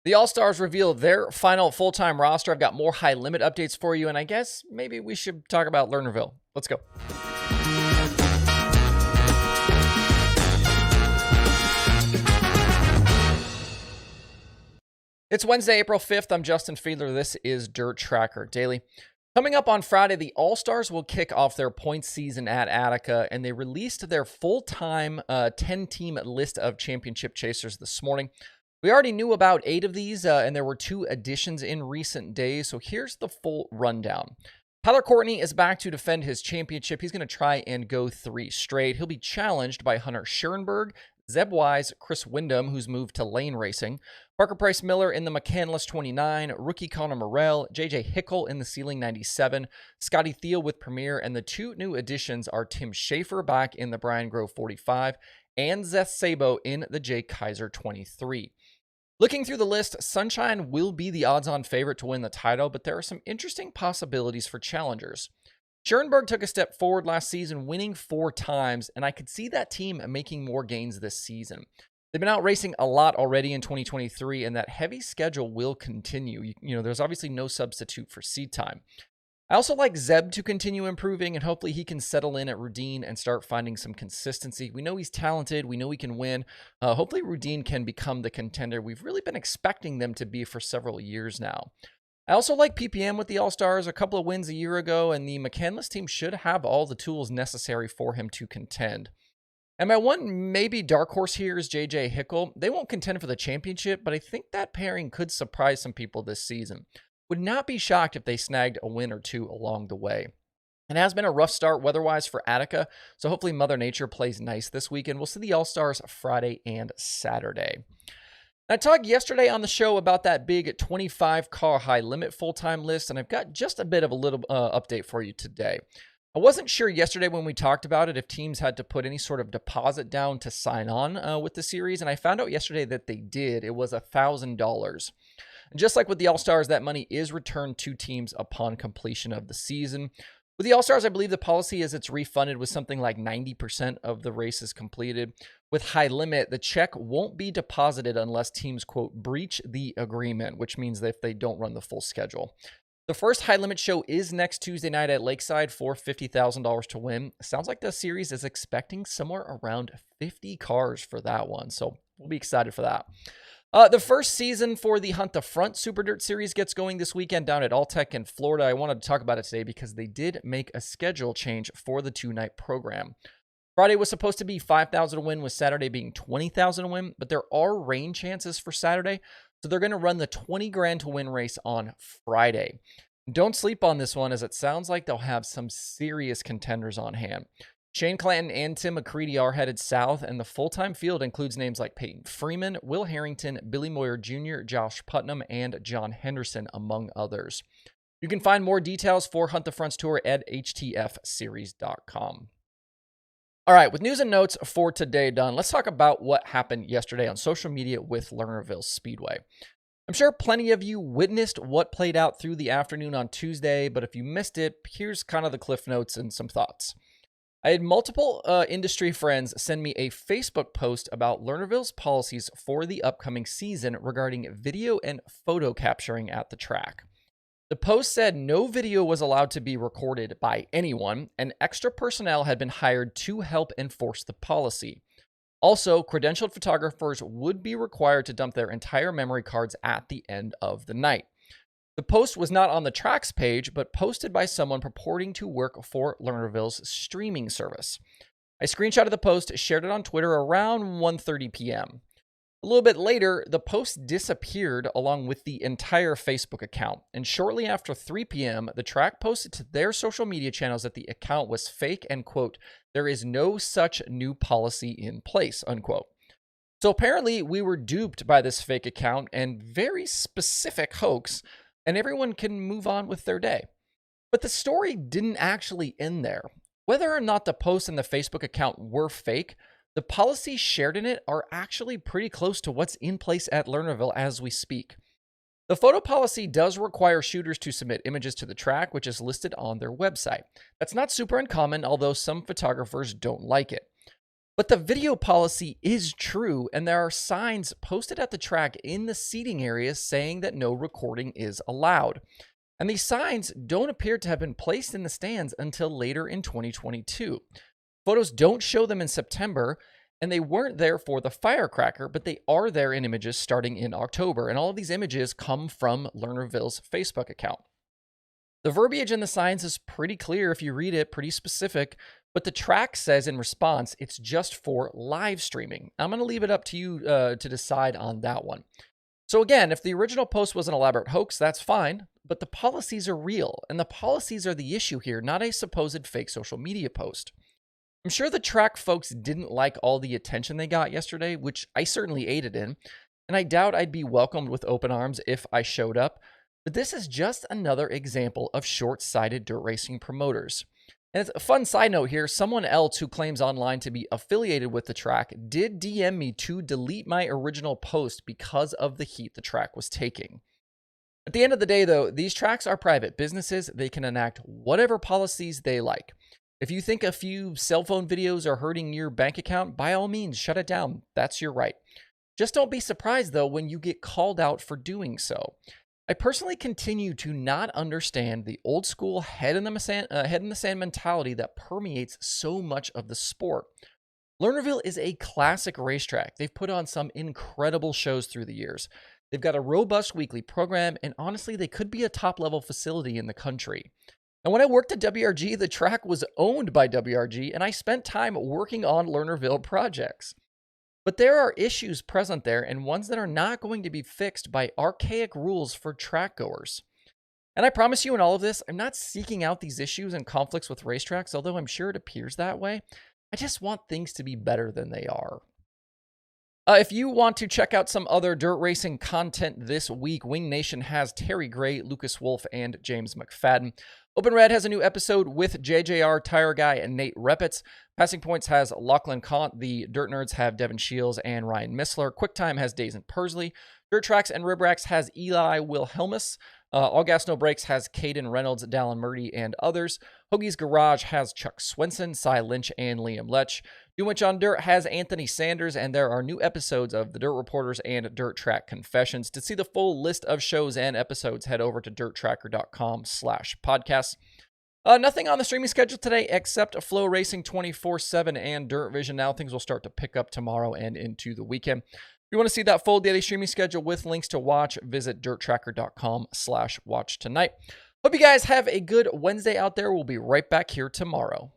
The All-Stars reveal their final full-time roster. I've got more high limit updates for you, and I guess maybe we should talk about Lernerville. Let's go. It's Wednesday, April 5th. I'm Justin Fiedler. This is Dirt Tracker Daily. Coming up on Friday, the All-Stars will kick off their points season at Attica, and they released their full-time 10-team list of championship chasers this morning. We already knew about 8 of these, and there were 2 additions in recent days, so here's the full rundown. Tyler Courtney is back to defend his championship. He's going to try and go 3 straight. He'll be challenged by Hunter Schoenberg, Zeb Wise, Chris Wyndham, who's moved to lane racing, Parker Price Miller in the McCandless 29, rookie Connor Morrell, JJ Hickle in the Ceiling 97, Scotty Thiel with Premier, and the 2 new additions are Tim Schaefer back in the Brian Grove 45 and Zeth Sabo in the Jay Kaiser 23. Looking through the list, Sunshine will be the odds-on favorite to win the title, but there are some interesting possibilities for challengers. Schoenberg took a step forward last season, winning 4 times, and I could see that team making more gains this season. They've been out racing a lot already in 2023, and that heavy schedule will continue. There's obviously no substitute for seed time. I also like Zeb to continue improving, and hopefully he can settle in at Rudine and start finding some consistency. We know he's talented. We know he can win. Hopefully Rudine can become the contender we've really been expecting them to be for several years now. I also like PPM with the All-Stars, a couple of wins a year ago, and the McCandless team should have all the tools necessary for him to contend. And my one maybe dark horse here is JJ Hickle. They won't contend for the championship, but I think that pairing could surprise some people this season. Would not be shocked if they snagged a win or 2 along the way. It has been a rough start weather-wise for Attica, so hopefully Mother Nature plays nice this weekend. We'll see the All-Stars Friday and Saturday. I talked yesterday on the show about that big 25-car high limit full-time list, and I've got just a bit of a little update for you today. I wasn't sure yesterday when we talked about it if teams had to put any sort of deposit down to sign on with the series, and I found out yesterday that they did. It was $1,000. Just like with the All-Stars, that money is returned to teams upon completion of the season. With the All-Stars, I believe the policy is it's refunded with something like 90% of the races completed. With high limit, the check won't be deposited unless teams, quote, breach the agreement, which means that if they don't run the full schedule. The first high limit show is next Tuesday night at Lakeside for $50,000 to win. Sounds like the series is expecting somewhere around 50 cars for that one, so we'll be excited for that. The first season for the Hunt the Front Super Dirt Series gets going this weekend down at Alltech in Florida. I wanted to talk about it today because they did make a schedule change for the 2-night program. Friday was supposed to be $5,000 to win, with Saturday being $20,000 to win, but there are rain chances for Saturday, so they're going to run the $20,000 to win race on Friday. Don't sleep on this one, as it sounds like they'll have some serious contenders on hand. Shane Clanton and Tim McCready are headed south, and the full-time field includes names like Peyton Freeman, Will Harrington, Billy Moyer Jr., Josh Putnam, and John Henderson, among others. You can find more details for Hunt the Front's tour at htfseries.com. All right, with news and notes for today done, let's talk about what happened yesterday on social media with Lernerville Speedway. I'm sure plenty of you witnessed what played out through the afternoon on Tuesday, but if you missed it, here's kind of the cliff notes and some thoughts. I had multiple industry friends send me a Facebook post about Lernerville's policies for the upcoming season regarding video and photo capturing at the track. The post said no video was allowed to be recorded by anyone, and extra personnel had been hired to help enforce the policy. Also, credentialed photographers would be required to dump their entire memory cards at the end of the night. The post was not on the track's page, but posted by someone purporting to work for Lernerville's streaming service. I screenshotted the post, shared it on Twitter around 1:30 p.m. A little bit later, the post disappeared along with the entire Facebook account, and shortly after 3 p.m., the track posted to their social media channels that the account was fake and, quote, there is no such new policy in place, unquote. So apparently we were duped by this fake account and very specific hoax, and everyone can move on with their day. But the story didn't actually end there. Whether or not the post and the Facebook account were fake, the policies shared in it are actually pretty close to what's in place at Lernerville as we speak. The photo policy does require shooters to submit images to the track, which is listed on their website. That's not super uncommon, although some photographers don't like it. But the video policy is true, and there are signs posted at the track in the seating areas saying that no recording is allowed. And these signs don't appear to have been placed in the stands until later in 2022. Photos don't show them in September, and they weren't there for the firecracker, but they are there in images starting in October. And all of these images come from Lernerville's Facebook account. The verbiage in the signs is pretty clear if you read it, pretty specific, but the track says in response, it's just for live streaming. I'm going to leave it up to you to decide on that one. So again, if the original post was an elaborate hoax, that's fine, but the policies are real, and the policies are the issue here, not a supposed fake social media post. I'm sure the track folks didn't like all the attention they got yesterday, which I certainly aided in, and I doubt I'd be welcomed with open arms if I showed up, but this is just another example of short-sighted dirt racing promoters. And it's a fun side note here, someone else who claims online to be affiliated with the track did DM me to delete my original post because of the heat the track was taking. At the end of the day, though, these tracks are private businesses. They can enact whatever policies they like. If you think a few cell phone videos are hurting your bank account, by all means, shut it down. That's your right. Just don't be surprised, though, when you get called out for doing so. I personally continue to not understand the old school head in the sand mentality that permeates so much of the sport. Lernerville is a classic racetrack. They've put on some incredible shows through the years. They've got a robust weekly program, and honestly, they could be a top-level facility in the country. And when I worked at WRG, the track was owned by WRG, and I spent time working on Lernerville projects. But there are issues present there, and ones that are not going to be fixed by archaic rules for track goers. And I promise you in all of this, I'm not seeking out these issues and conflicts with racetracks, although I'm sure it appears that way. I just want things to be better than they are. If you want to check out some other dirt racing content this week, Wing Nation has Terry Gray, Lucas Wolf, and James McFadden. Open Red has a new episode with JJR, Tire Guy, and Nate Repitz. Passing Points has Lachlan Kant. The Dirt Nerds have Devin Shields and Ryan Missler. QuickTime has Dazen Persley. Dirt Tracks and Rib Racks has Eli Wilhelmus. All Gas No Brakes has Caden Reynolds, Dallin Murdy, and others. Hoagie's Garage has Chuck Swenson, Cy Lynch, and Liam Lech. Too Much on Dirt has Anthony Sanders, and there are new episodes of The Dirt Reporters and Dirt Track Confessions. To see the full list of shows and episodes, head over to dirttracker.com/podcasts. Nothing on the streaming schedule today except Flow Racing 24/7 and Dirt Vision. Now things will start to pick up tomorrow and into the weekend. If you want to see that full daily streaming schedule with links to watch, visit dirttracker.com/watch tonight. Hope you guys have a good Wednesday out there. We'll be right back here tomorrow.